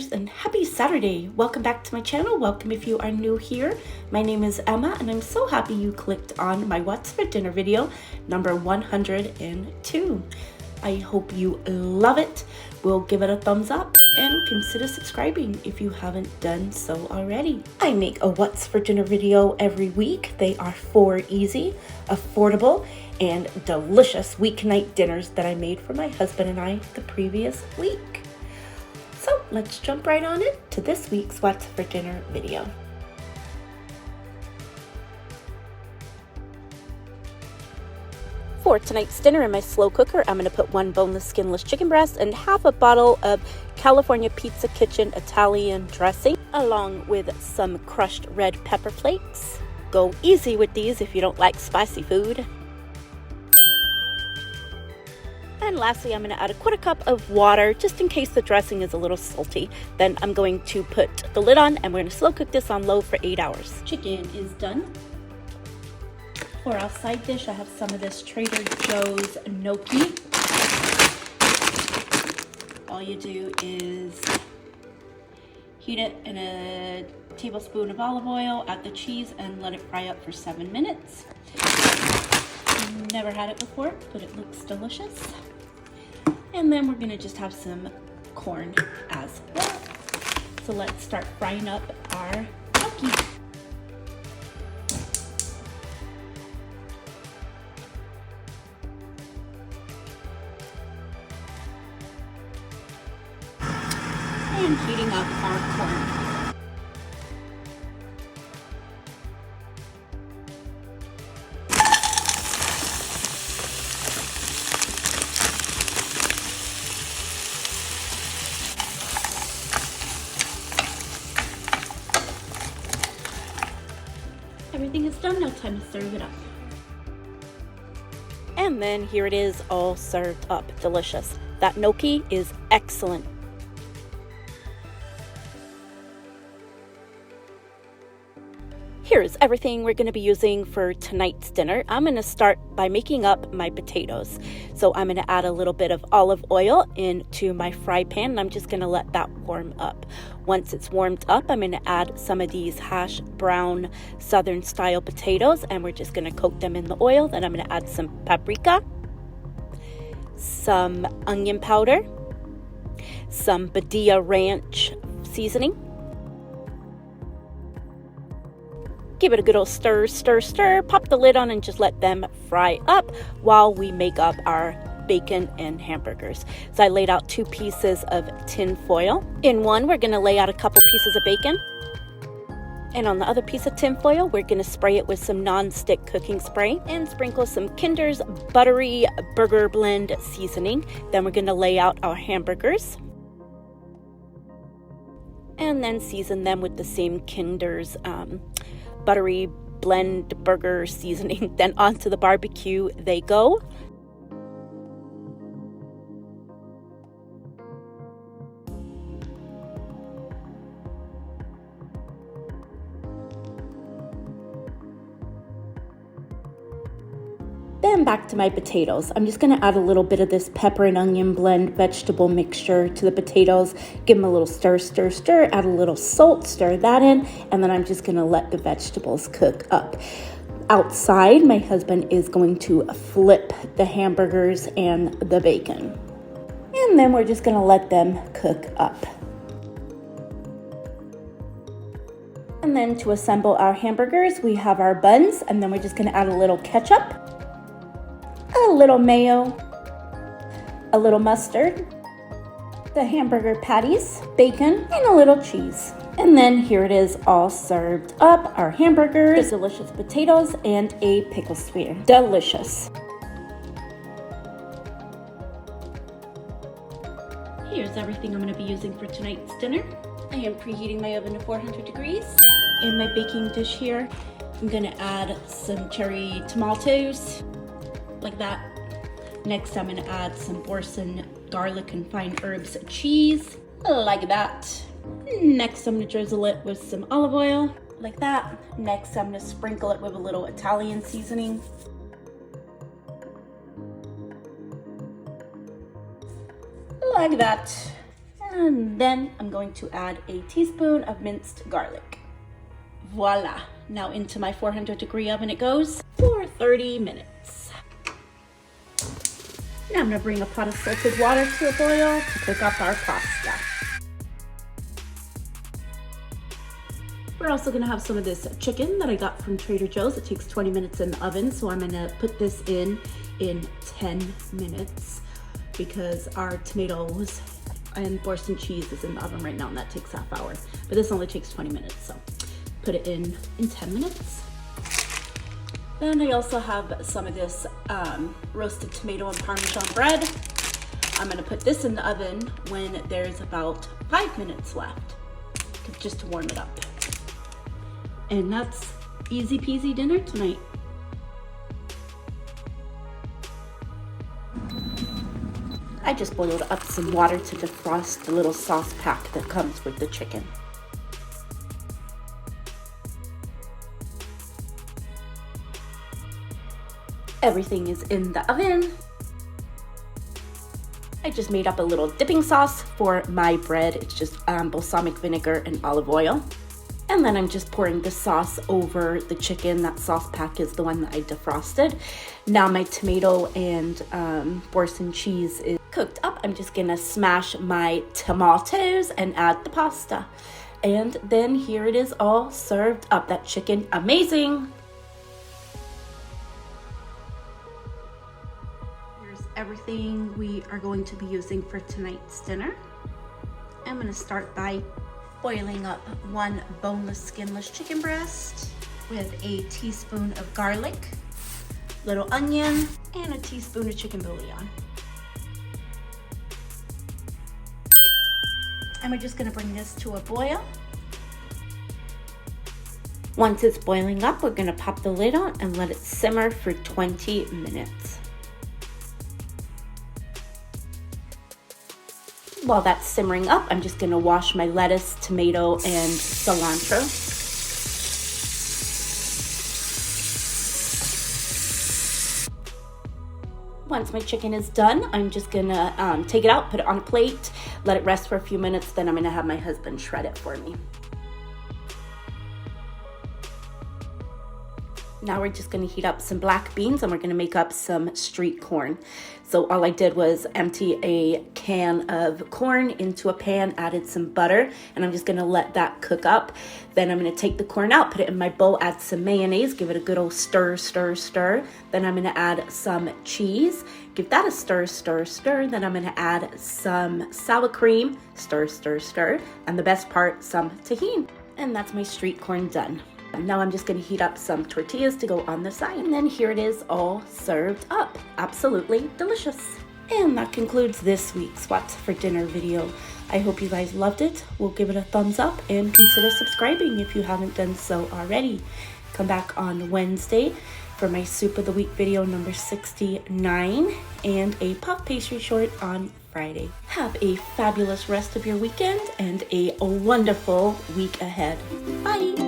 dinners, and happy Saturday. Welcome back to my channel. Welcome if you are new here. My name is Emma and I'm so happy you clicked on my What's for Dinner video number 102. I hope you love it. We'll give it a thumbs up and consider subscribing if you haven't done so already. I make a What's for Dinner video every week. They are 4 easy, affordable, and delicious weeknight dinners that I made for my husband and I the previous week. So let's jump right on it to this week's What's for Dinner video. For tonight's dinner in my slow cooker, I'm going to put 1 boneless, skinless chicken breast and half a bottle of California Pizza Kitchen Italian dressing, along with some crushed red pepper flakes. Go easy with these if you don't like spicy food. And lastly, I'm going to add a 1/4 cup of water just in case the dressing is a little salty. Then I'm going to put the lid on and we're going to slow cook this on low for 8 hours. Chicken is done. For our side dish, I have some of this Trader Joe's gnocchi. All you do is heat it in a tablespoon of olive oil, add the cheese, and let it fry up for 7 minutes. Never had it before, but it looks delicious. And then we're gonna just have some corn as well. So let's start frying up our gnocchi. And heating up our corn. Everything is done, now time to serve it up. And then here it is, all served up. Delicious. That gnocchi is excellent. Here is everything we're going to be using for tonight's dinner. I'm going to start by making up my potatoes. So I'm going to add a little bit of olive oil into my fry pan and I'm just going to let that warm up. Once it's warmed up, I'm going to add some of these hash brown southern style potatoes and we're just going to coat them in the oil. Then I'm going to add some paprika, some onion powder, some Badia Ranch seasoning. Give it a good old stir, stir, stir, pop the lid on and just let them fry up while we make up our bacon and hamburgers. So I laid out 2 pieces of tin foil. In one, we're gonna lay out a couple pieces of bacon. And on the other piece of tin foil, we're gonna spray it with some non-stick cooking spray and sprinkle some Kinder's buttery burger blend seasoning. Then we're gonna lay out our hamburgers. And then season them with the same Kinder's buttery blend burger seasoning. Then onto the barbecue they go. Then back to my potatoes. I'm just going to add a little bit of this pepper and onion blend vegetable mixture to the potatoes. Give them a little stir, stir, stir. Add a little salt, stir that in. And then I'm just going to let the vegetables cook up. Outside, my husband is going to flip the hamburgers and the bacon. And then we're just going to let them cook up. And then to assemble our hamburgers, we have our buns. And then we're just going to add a little ketchup, a little mayo, a little mustard, the hamburger patties, bacon, and a little cheese. And then here it is all served up, our hamburgers, the delicious potatoes, and a pickle spear. Delicious. Here's everything I'm going to be using for tonight's dinner. I am preheating my oven to 400 degrees. In my baking dish here, I'm going to add some cherry tomatoes, like that. Next, I'm gonna add some Boursin garlic and fine herbs cheese, like that. Next, I'm gonna drizzle it with some olive oil, like that. Next, I'm gonna sprinkle it with a little Italian seasoning. Like that. And then I'm going to add a teaspoon of minced garlic. Voila. Now into my 400-degree oven it goes for 30 minutes. Now I'm going to bring a pot of salted water to a boil to cook up our pasta. We're also going to have some of this chicken that I got from Trader Joe's. It takes 20 minutes in the oven, so I'm going to put this in 10 minutes because our tomatoes and Boston cheese is in the oven right now, and that takes half hour. But this only takes 20 minutes, so put it in 10 minutes. Then I also have some of this roasted tomato and Parmesan bread. I'm going to put this in the oven when there's about 5 minutes left, just to warm it up. And that's easy peasy dinner tonight. I just boiled up some water to defrost the little sauce pack that comes with the chicken. Everything is in the oven. I just made up a little dipping sauce for my bread. It's just balsamic vinegar and olive oil. And then I'm just pouring the sauce over the chicken. That sauce pack is the one that I defrosted. Now my tomato and Boston cheese is cooked up. I'm just gonna smash my tomatoes and add the pasta. And then here it is all served up. That chicken, amazing. Here's everything we are going to be using for tonight's dinner. I'm gonna start by boiling up 1 boneless, skinless chicken breast with a teaspoon of garlic, little onion, and a teaspoon of chicken bouillon. And we're just gonna bring this to a boil. Once it's boiling up, we're gonna pop the lid on and let it simmer for 20 minutes. While that's simmering up, I'm just gonna wash my lettuce, tomato, and cilantro. Once my chicken is done, I'm just gonna take it out, put it on a plate, let it rest for a few minutes, then I'm gonna have my husband shred it for me. Now we're just gonna heat up some black beans and we're gonna make up some street corn. So all I did was empty a can of corn into a pan, added some butter, and I'm just gonna let that cook up. Then I'm gonna take the corn out, put it in my bowl, add some mayonnaise, give it a good old stir, stir, stir. Then I'm gonna add some cheese, give that a stir, stir, stir. Then I'm gonna add some sour cream, stir, stir, stir. And the best part, some tahini. And that's my street corn done. Now I'm just gonna heat up some tortillas to go on the side. And then here it is all served up. Absolutely delicious. And that concludes this week's What's for Dinner video. I hope you guys loved it. We'll give it a thumbs up and consider subscribing if you haven't done so already. Come back on Wednesday for my Soup of the Week video number 69 and a puff pastry short on Friday. Have a fabulous rest of your weekend and a wonderful week ahead. Bye.